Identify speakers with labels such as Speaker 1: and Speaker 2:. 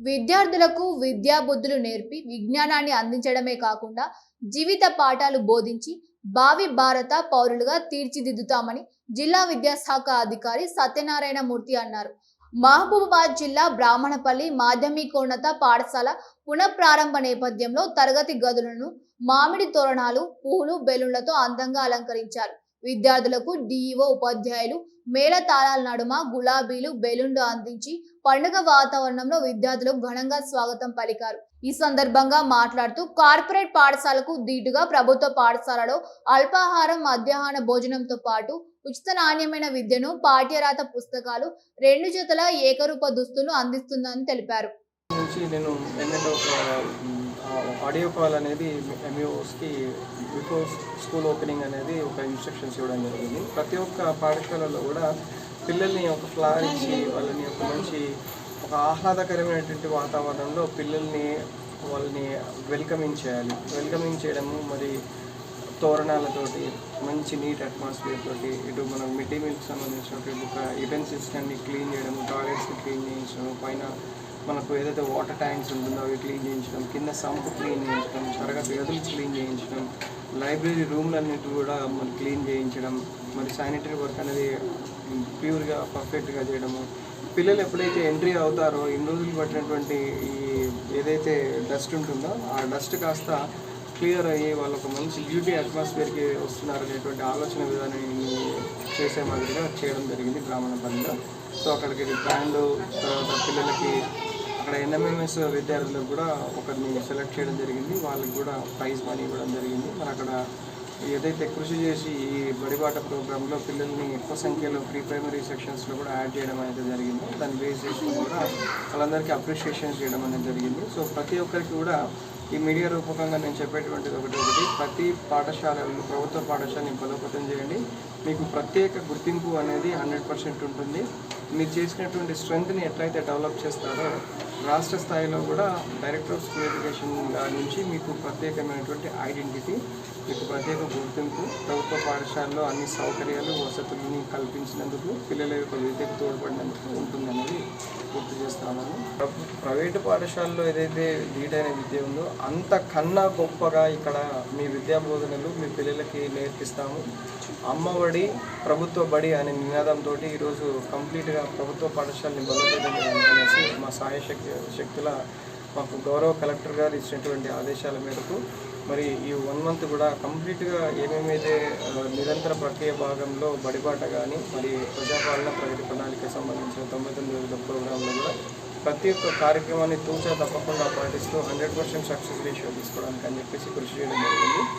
Speaker 1: విద్యార్థులకు విద్యా బుద్ధులు నేర్పి విజ్ఞానాన్ని అందించడమే కాకుండా జీవిత పాఠాలు బోధించి భావి భారత పౌరులుగా తీర్చిదిద్దుతామని జిల్లా విద్యాశాఖ అధికారి సత్యనారాయణ మూర్తి అన్నారు. మహబూబాబాద్ జిల్లా బ్రాహ్మణపల్లి మాధ్యమికోన్నత పాఠశాల పునఃప్రారంభ నేపథ్యంలో తరగతి గదులను మామిడి తోరణాలు, పూలు, బెలూన్లతో అందంగా అలంకరించారు. విద్యార్థులకు డిఈఓ ఉపాధ్యాయులు మేళతాళాల నడుమ గులాబీలు, బెలూన్లు అందించి పండుగ వాతావరణంలో విద్యార్థులకు ఘనంగా స్వాగతం పలికారు. ఈ సందర్భంగా మాట్లాడుతూ కార్పొరేట్ పాఠశాలకు దీటుగా ప్రభుత్వ పాఠశాలలో అల్పాహారం, మధ్యాహ్న భోజనంతో పాటు ఉచిత నాణ్యమైన విద్యను, పాఠ్యరాత పుస్తకాలు, 2 జతల ఏకరూప దుస్తులు అందిస్తుందని తెలిపారు.
Speaker 2: ఆడియో కాల్ అనేది ఎంఈఓస్కి బిఫోర్ స్కూల్ ఓపెనింగ్ అనేది ఒక ఇన్స్ట్రక్షన్స్ ఇవ్వడం జరిగింది. ప్రతి ఒక్క పాఠశాలలో కూడా పిల్లల్ని ఒక ఫ్లవర్ ఇచ్చి వాళ్ళని ఒక మంచి ఒక ఆహ్లాదకరమైనటువంటి వాతావరణంలో వాళ్ళని వెల్కమింగ్ చేయాలి. వెల్కమింగ్ చేయడము మరి తోరణాలతోటి మంచి నీట్ అట్మాస్ఫియర్ తోటి ఇటు మనం మిడ్ డే మీల్కి సంబంధించినటువంటి ఒక యుటెన్సిల్స్ అన్ని క్లీన్ చేయడము, టాయిలెట్స్ని క్లీన్ చేయించడం, పైన మనకు ఏదైతే వాటర్ ట్యాంక్స్ ఉంటుందో అవి క్లీన్ చేయించడం, కింద సంప్ క్లీన్ చేయించడం, తరగతి గదులు క్లీన్ చేయించడం, లైబ్రరీ రూమ్లన్నిటి కూడా మనం క్లీన్ చేయించడం, మరి శానిటరీ వర్క్ అనేది ప్యూర్గా పర్ఫెక్ట్గా చేయడము. పిల్లలు ఎప్పుడైతే ఎంట్రీ అవుతారో ఇన్ని రోజులు పట్టినటువంటి ఈ ఏదైతే డస్ట్ ఉంటుందో ఆ డస్ట్ కాస్త క్లియర్ అయ్యి వాళ్ళు ఒక మంచి బ్యూటీ అట్మాస్ఫియర్కి వస్తున్నారనేటువంటి ఆలోచన విధానాన్ని చేసే మాదిరిగా చేయడం జరిగింది బ్రాహ్మణపల్లిలో. సో అక్కడికి బ్యాండ్, తర్వాత పిల్లలకి అక్కడ ఎన్ఎంఎంఎస్ విద్యార్థులకు కూడా ఒకరిని సెలెక్ట్ చేయడం జరిగింది. వాళ్ళకి కూడా ప్రైజ్ మనీ ఇవ్వడం జరిగింది. మరి అక్కడ ఏదైతే కృషి చేసి ఈ బడిబాట ప్రోగ్రాంలో పిల్లల్ని ఎక్కువ సంఖ్యలో ప్రీ ప్రైమరీ సెక్షన్స్లో కూడా యాడ్ చేయడం అనేది జరిగింది. దాన్ని బేస్ చేసుకుని కూడా వాళ్ళందరికీ అప్రిషియేషన్ చేయడం అనేది జరిగింది. సో ప్రతి ఒక్కరికి కూడా ఈ మీడియా రూపకంగా నేను చెప్పేటువంటిది ఒకటి ప్రతి పాఠశాలలో ప్రభుత్వ పాఠశాలని బలోపేతం చేయండి. మీకు ప్రత్యేక గుర్తింపు అనేది 100% ఉంటుంది. మీరు చేసినటువంటి స్ట్రెంగ్త్ని ఎట్లయితే డెవలప్ చేస్తారో రాష్ట్ర స్థాయిలో కూడా డైరెక్టర్ ఆఫ్ స్కూల్ ఎడ్యుకేషన్ నుంచి మీకు ప్రత్యేకమైనటువంటి ఐడెంటిటీ, మీకు ప్రత్యేక గుర్తింపు, ప్రభుత్వ పాఠశాలలో అన్ని సౌకర్యాలు, వసతులని కల్పించినందుకు, పిల్లల యొక్క విద్యకు తోడ్పడినందుకు ఉంటుందనేది గుర్తు చేస్తామని. ప్రైవేటు పాఠశాలలో ఏదైతే ధీటైన విద్య ఉందో అంతకన్నా గొప్పగా ఇక్కడ మీ విద్యా బోధనలు మీ పిల్లలకి నేర్పిస్తాము. అమ్మఒడి ప్రభుత్వ బడి అనే నినాదంతో ఈరోజు కంప్లీట్గా ప్రభుత్వ పాఠశాలని బలోపేతం చేయాలనేసి మా శక్తుల మాకు గౌరవ కలెక్టర్ గారు ఇచ్చినటువంటి ఆదేశాల మేరకు మరి ఈ 1 month కూడా కంప్లీట్గా ఏమేమైతే నిరంతర ప్రక్రియ భాగంలో బడిబాట కానీ మరి ప్రజాపాలన ప్రగతి ప్రణాళిక సంబంధించిన 99 రోజుల ప్రోగ్రాంలో కూడా ప్రతి ఒక్క కార్యక్రమాన్ని తూచా తప్పకుండా పాటిస్తూ 100% సక్సెస్ రేషియో తీసుకోవడానికి అని చెప్పేసి కృషి చేయడం జరిగింది.